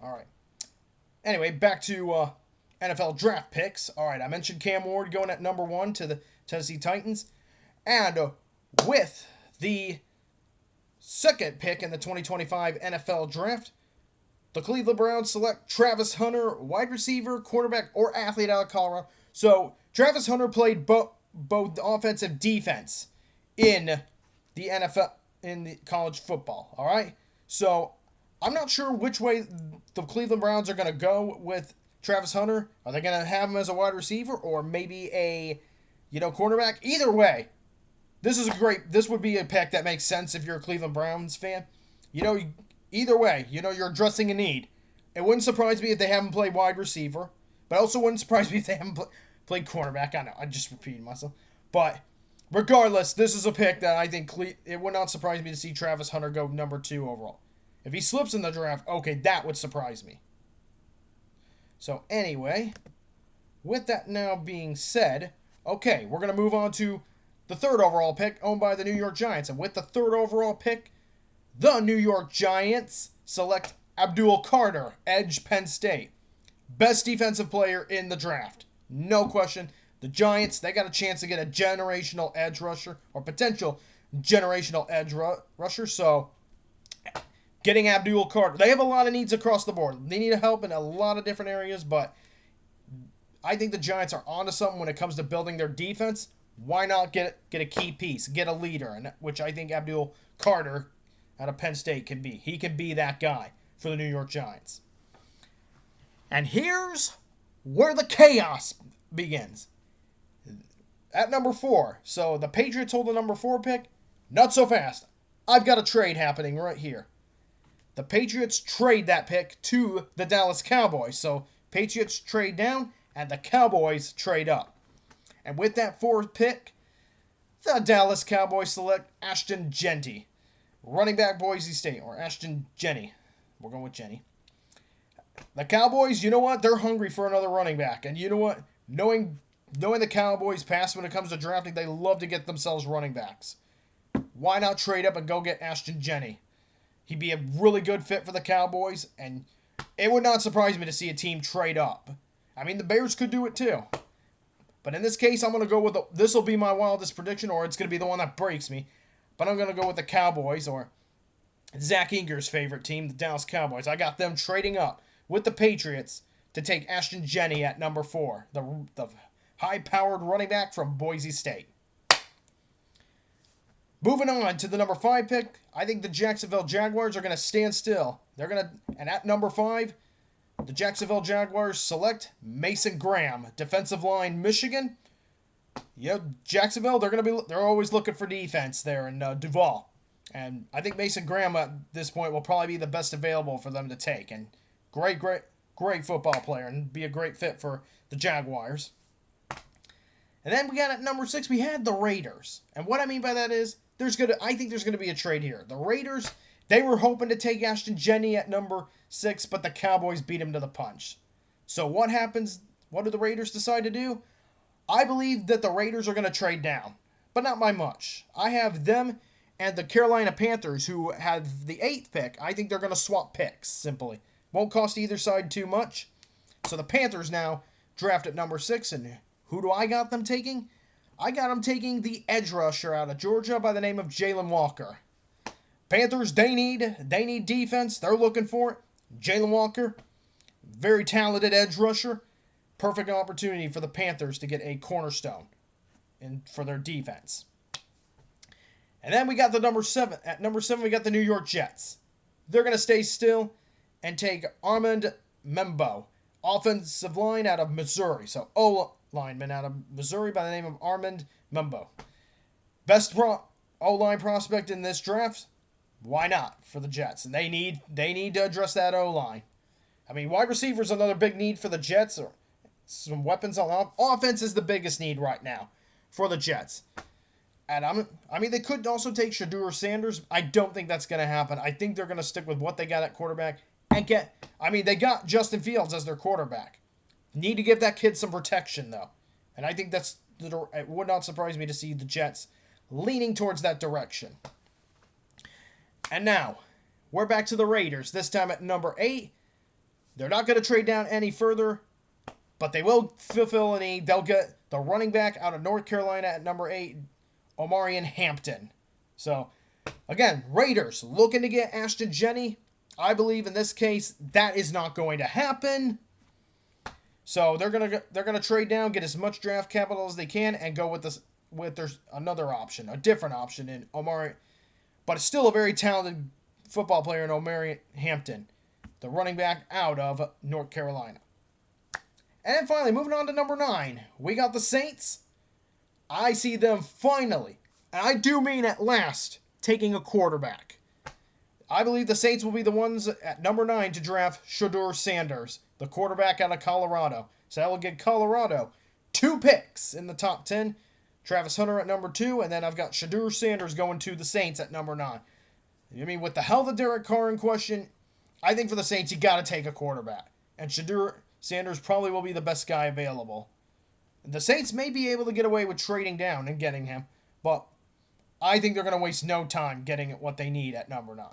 All right. Anyway, back to NFL draft picks. All right, I mentioned Cam Ward going at number 1 to the Tennessee Titans. And with the second pick in the 2025 NFL draft, the Cleveland Browns select Travis Hunter, wide receiver, quarterback, or athlete out of Colorado. So Travis Hunter played both offense and defense in the NFL, in the college football. All right. So I'm not sure which way the Cleveland Browns are going to go with Travis Hunter. Are they going to have him as a wide receiver or maybe a, quarterback? Either way, this would be a pick that makes sense if you're a Cleveland Browns fan. Either way, you're addressing a need. It wouldn't surprise me if they haven't played wide receiver, but also wouldn't surprise me if they haven't played cornerback. I know, I just repeated myself. But regardless, this is a pick that I think it would not surprise me to see Travis Hunter go number 2 overall. If he slips in the draft, okay, that would surprise me. So anyway, with that now being said, okay, we're going to move on to the 3rd overall pick owned by the New York Giants. And with the 3rd overall pick, the New York Giants select Abdul Carter, edge, Penn State. Best defensive player in the draft. No question. The Giants, they got a chance to get a generational edge rusher or potential generational edge rusher. So getting Abdul Carter, they have a lot of needs across the board. They need help in a lot of different areas, but I think the Giants are onto something when it comes to building their defense. Why not get a key piece, get a leader, and which I think Abdul Carter out of Penn State can be. He can be that guy for the New York Giants. And here's where the chaos begins. At number 4, so the Patriots hold the number 4 pick. Not so fast. I've got a trade happening right here. The Patriots trade that pick to the Dallas Cowboys. So Patriots trade down and the Cowboys trade up. And with that 4th pick, the Dallas Cowboys select Ashton Jeanty, running back, Boise State, or Ashton Jenny. We're going with Jenny. The Cowboys, you know what? They're hungry for another running back. And you know what? Knowing the Cowboys past when it comes to drafting, they love to get themselves running backs. Why not trade up and go get Ashton Jenny? He'd be a really good fit for the Cowboys, and it would not surprise me to see a team trade up. I mean, the Bears could do it too. But in this case, I'm going to go with this will be my wildest prediction, or it's going to be the one that breaks me. But I'm going to go with the Cowboys, or Zach Eager's favorite team, the Dallas Cowboys. I got them trading up with the Patriots to take Ashton Jenny at number 4, the high-powered running back from Boise State. Moving on to the number 5 pick, I think the Jacksonville Jaguars are going to stand still. And at number 5, the Jacksonville Jaguars select Mason Graham, defensive line, Michigan. Jacksonville, they're always looking for defense there in Duval. And I think Mason Graham at this point will probably be the best available for them to take. And great football player and be a great fit for the Jaguars. And then we got at number 6, we had the Raiders. And what I mean by that is, I think there's going to be a trade here. The Raiders, they were hoping to take Ashton Jenny at number 6, but the Cowboys beat him to the punch. So what happens? What do the Raiders decide to do? I believe that the Raiders are going to trade down, but not by much. I have them and the Carolina Panthers, who have the 8th pick. I think they're going to swap picks, simply. Won't cost either side too much. So the Panthers now draft at number 6, and who do I got them taking? I got them taking the edge rusher out of Georgia by the name of Jalen Walker. Panthers, they need defense. They're looking for it. Jalen Walker, very talented edge rusher. Perfect opportunity for the Panthers to get a cornerstone for their defense. And then we got the number 7. At number 7, we got the New York Jets. They're going to stay still and take Armand Membo, offensive line out of Missouri. So O-lineman out of Missouri by the name of Armand Membo. Best O-line prospect in this draft? Why not for the Jets? And they need to address that O-line. I mean, wide receiver is another big need for the Jets. Or some weapons on offense is the biggest need right now for the Jets. And they could also take Shedeur Sanders. I don't think that's going to happen. I think they're going to stick with what they got at quarterback and they got Justin Fields as their quarterback. Need to give that kid some protection, though. And I think it would not surprise me to see the Jets leaning towards that direction. And now, we're back to the Raiders. This time at number 8, They're not going to trade down any further, but they will fulfill a need. They'll get the running back out of North Carolina at number 8, Omarion Hampton. So, again, Raiders looking to get Ashton Jenney. I believe in this case that is not going to happen. So they're gonna trade down, get as much draft capital as they can, and go with there's another option, a different option in Omari, but it's still a very talented football player in Omarion Hampton, the running back out of North Carolina. And then finally, moving on to number 9, we got the Saints. I see them finally, and I do mean at last, taking a quarterback. I believe the Saints will be the ones at number 9 to draft Shedeur Sanders, the quarterback out of Colorado. So that will get Colorado 2 picks in the top 10. Travis Hunter at number 2, and then I've got Shedeur Sanders going to the Saints at number 9. I mean, with the health of Derek Carr in question, I think for the Saints, you got to take a quarterback. And Shedeur Sanders probably will be the best guy available. The Saints may be able to get away with trading down and getting him, but I think they're going to waste no time getting what they need at number 9.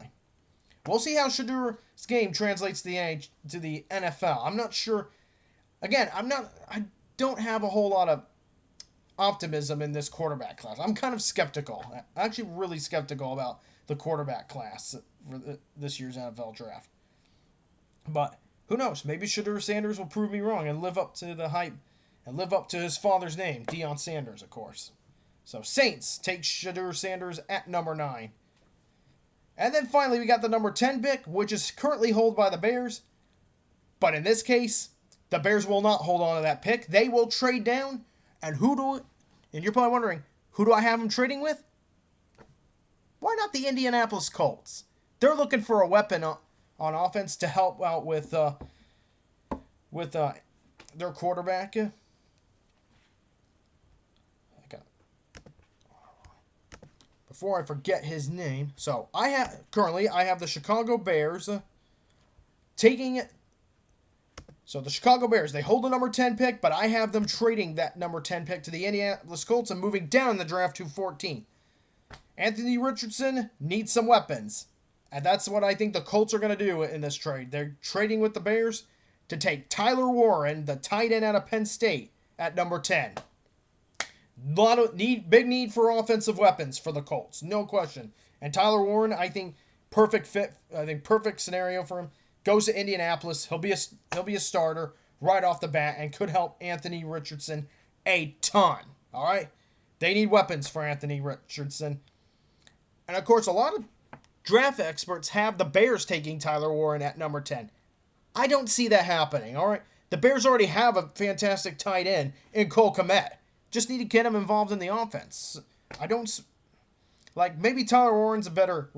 We'll see how Shedeur's game translates to the NFL. I'm not sure. Again, I don't have a whole lot of optimism in this quarterback class. I'm kind of skeptical. I'm actually really skeptical about the quarterback class for this year's NFL draft. But who knows? Maybe Shedeur Sanders will prove me wrong and live up to the hype and live up to his father's name, Deion Sanders, of course. So Saints take Shedeur Sanders at number 9. And then finally, we got the number 10 pick, which is currently held by the Bears. But in this case, the Bears will not hold on to that pick. They will trade down. And you're probably wondering, who do I have them trading with? Why not the Indianapolis Colts? They're looking for a weapon on offense to help out with their quarterback. Before I forget his name. So, I have the Chicago Bears taking it. So, the Chicago Bears, they hold the number 10 pick, but I have them trading that number 10 pick to the Indianapolis Colts and moving down the draft to 14. Anthony Richardson needs some weapons. And that's what I think the Colts are going to do in this trade. They're trading with the Bears to take Tyler Warren, the tight end out of Penn State, at number 10. Big need for offensive weapons for the Colts, no question. And Tyler Warren, I think perfect fit. I think perfect scenario for him. Goes to Indianapolis. He'll be a starter right off the bat and could help Anthony Richardson a ton. All right, they need weapons for Anthony Richardson, and of course, a lot of draft experts have the Bears taking Tyler Warren at number 10. I don't see that happening. All right, the Bears already have a fantastic tight end in Cole Kmet. Just need to get him involved in the offense. Maybe Tyler Warren's a better,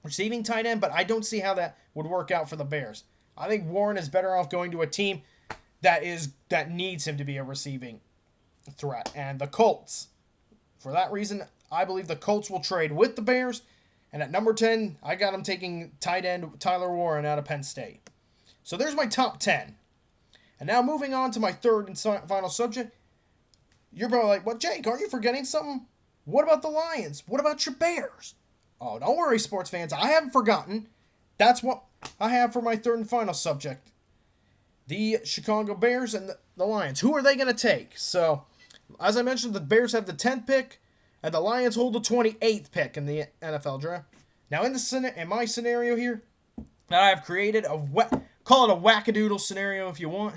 receiving tight end, but I don't see how that would work out for the Bears. I think Warren is better off going to a team that needs him to be a receiving threat. And the Colts, for that reason, I believe the Colts will trade with the Bears. And at number 10, I got them taking tight end Tyler Warren out of Penn State. So there's my top 10. And now moving on to my third and final subject. You're probably like, well, Jake, aren't you forgetting something? What about the Lions? What about your Bears? Oh, don't worry, sports fans. I haven't forgotten. That's what I have for my third and final subject. The Chicago Bears and the Lions. Who are they going to take? So, as I mentioned, the Bears have the 10th pick, and the Lions hold the 28th pick in the NFL draft. Now, in my scenario here, that I have created, call it a wackadoodle scenario if you want,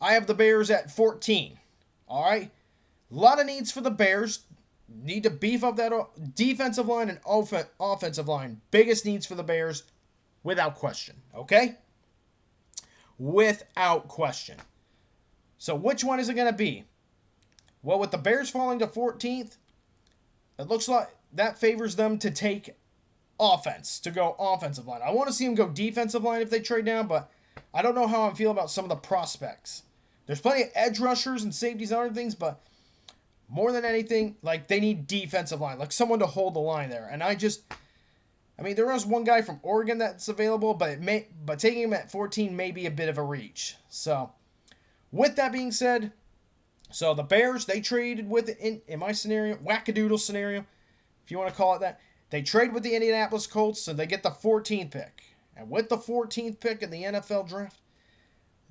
I have the Bears at 14. All right? A lot of needs for the Bears. Need to beef up that defensive line and offensive line. Biggest needs for the Bears, without question. Okay? Without question. So which one is it going to be? Well, with the Bears falling to 14th, it looks like that favors them to take offense, to go offensive line. I want to see them go defensive line if they trade down, but I don't know how I feel about some of the prospects. There's plenty of edge rushers and safeties and other things, but more than anything, they need defensive line, someone to hold the line there. And there was one guy from Oregon that's available, but taking him at 14 may be a bit of a reach. So, with that being said, so the Bears, they traded with, in my scenario, wackadoodle scenario, if you want to call it that, they trade with the Indianapolis Colts, so they get the 14th pick. And with the 14th pick in the NFL draft,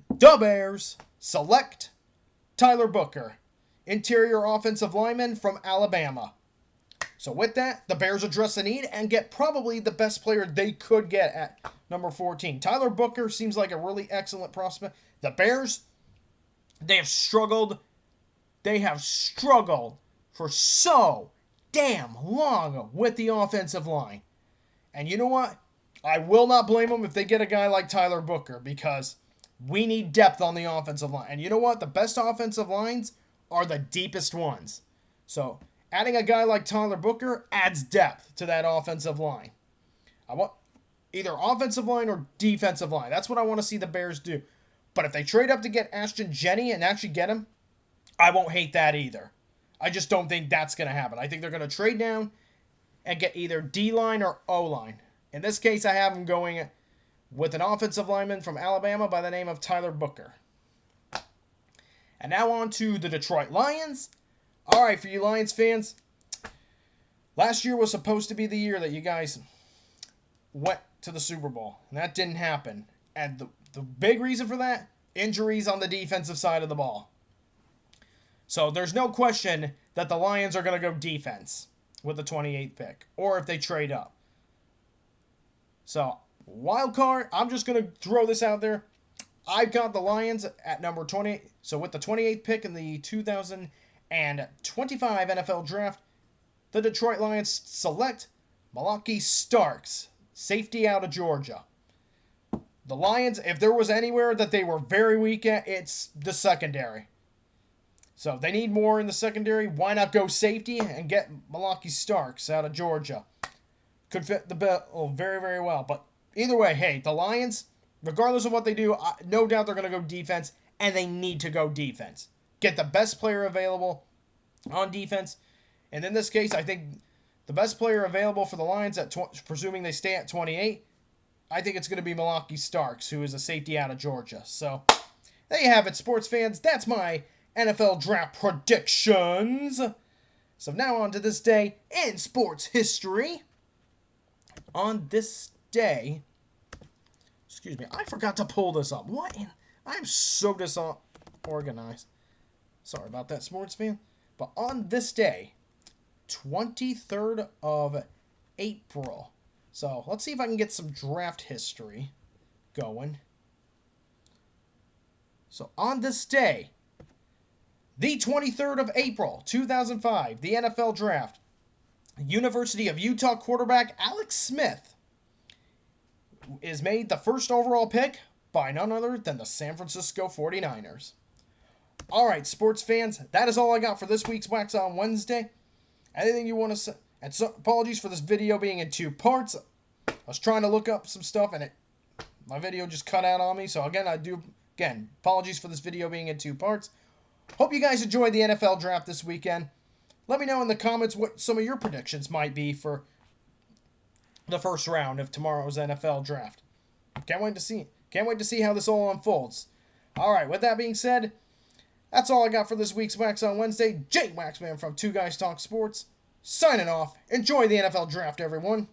the Bears select Tyler Booker, interior offensive lineman from Alabama. So with that, the Bears address the need and get probably the best player they could get at number 14. Tyler Booker seems like a really excellent prospect. The Bears, they have struggled. They have struggled for so damn long with the offensive line. And you know what? I will not blame them if they get a guy like Tyler Booker, because we need depth on the offensive line. And you know what? The best offensive lines are the deepest ones. So adding a guy like Tyler Booker adds depth to that offensive line. I want either offensive line or defensive line. That's what I want to see the Bears do. But if they trade up to get Ashton Jenney and actually get him, I won't hate that either. I just don't think that's going to happen. I think they're going to trade down and get either D-line or O-line. In this case, I have them going with an offensive lineman from Alabama by the name of Tyler Booker. And now on to the Detroit Lions. All right, for you Lions fans, last year was supposed to be the year that you guys went to the Super Bowl, and that didn't happen. And the big reason for that, injuries on the defensive side of the ball. So there's no question that the Lions are going to go defense with the 28th pick, or if they trade up. So, wild card, I'm just going to throw this out there. I've got the Lions at number 20. So with the 28th pick in the 2025 NFL Draft, the Detroit Lions select Malaki Starks, safety out of Georgia. The Lions, if there was anywhere that they were very weak at, it's the secondary. So if they need more in the secondary, why not go safety and get Malaki Starks out of Georgia? Could fit the bill very, very well. But either way, hey, the Lions, regardless of what they do, no doubt they're going to go defense, and they need to go defense. Get the best player available on defense. And in this case, I think the best player available for the Lions, presuming they stay at 28, I think it's going to be Malaki Starks, who is a safety out of Georgia. So there you have it, sports fans. That's my NFL Draft predictions. So now on to this day in sports history. On this day, excuse me, I forgot to pull this up. I'm so disorganized. Sorry about that, sports fan. But on this day, 23rd of April. So let's see if I can get some draft history going. So on this day, the 23rd of April, 2005, the NFL Draft, University of Utah quarterback Alex Smith is made the first overall pick by none other than the San Francisco 49ers. All right, sports fans, that is all I got for this week's Waxon Wednesday. Anything you want to say? And so, apologies for this video being in two parts. I was trying to look up some stuff and my video just cut out on me. So again, apologies for this video being in two parts. Hope you guys enjoyed the NFL Draft this weekend. Let me know in the comments what some of your predictions might be for the first round of tomorrow's NFL Draft. Can't wait to see how this all unfolds. All right, with that being said, that's all I got for this week's Waxon Wednesday. Jay Waxman from Two Guys Talk Sports, signing off. Enjoy the NFL Draft, everyone.